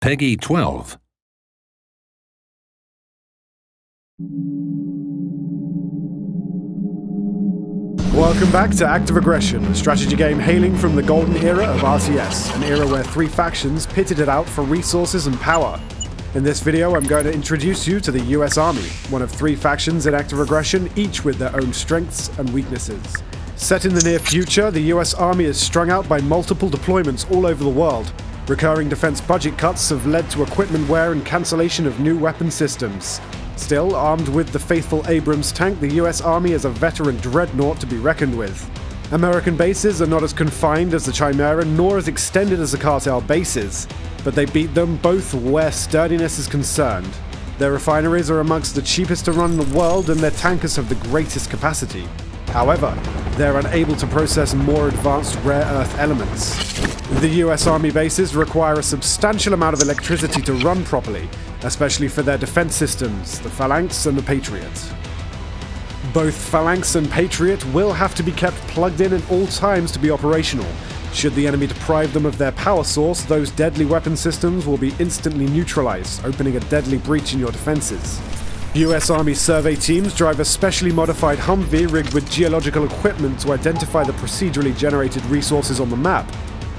Peggy 12. Welcome back to Active Aggression, a strategy game hailing from the golden era of RTS, an era where three factions pitted it out for resources and power. In this video, I'm going to introduce you to the US Army, one of three factions in Active Aggression, each with their own strengths and weaknesses. Set in the near future, the US Army is strung out by multiple deployments all over the world. Recurring defense budget cuts have led to equipment wear and cancellation of new weapon systems. Still, armed with the faithful Abrams tank, the US Army is a veteran dreadnought to be reckoned with. American bases are not as confined as the Chimera, nor as extended as the Cartel bases, but they beat them both where sturdiness is concerned. Their refineries are amongst the cheapest to run in the world, and their tankers have the greatest capacity. However, they're unable to process more advanced rare earth elements. The US Army bases require a substantial amount of electricity to run properly, especially for their defense systems, the Phalanx and the Patriot. Both Phalanx and Patriot will have to be kept plugged in at all times to be operational. Should the enemy deprive them of their power source, those deadly weapon systems will be instantly neutralized, opening a deadly breach in your defenses. US Army survey teams drive a specially modified Humvee rigged with geological equipment to identify the procedurally generated resources on the map.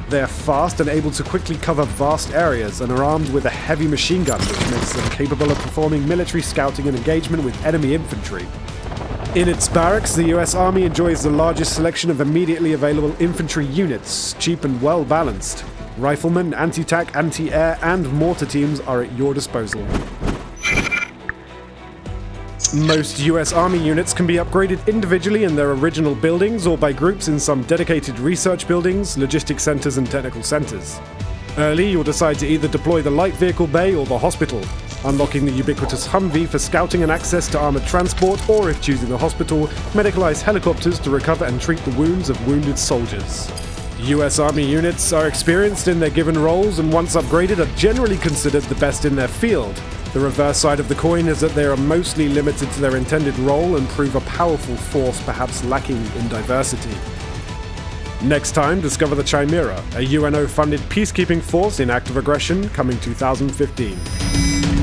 They are fast and able to quickly cover vast areas, and are armed with a heavy machine gun, which makes them capable of performing military scouting and engagement with enemy infantry. In its barracks, the US Army enjoys the largest selection of immediately available infantry units, cheap and well balanced. Riflemen, anti-tank, anti-air, and mortar teams are at your disposal. Most US Army units can be upgraded individually in their original buildings or by groups in some dedicated research buildings, logistics centers, and technical centers. Early, you'll decide to either deploy the light vehicle bay or the hospital, unlocking the ubiquitous Humvee for scouting and access to armored transport, or if choosing the hospital, medicalized helicopters to recover and treat the wounds of wounded soldiers. US Army units are experienced in their given roles, and once upgraded are generally considered the best in their field. The reverse side of the coin is that they are mostly limited to their intended role and prove a powerful force perhaps lacking in diversity. Next time, discover the Chimera, a UNO-funded peacekeeping force in Active Aggression coming 2015.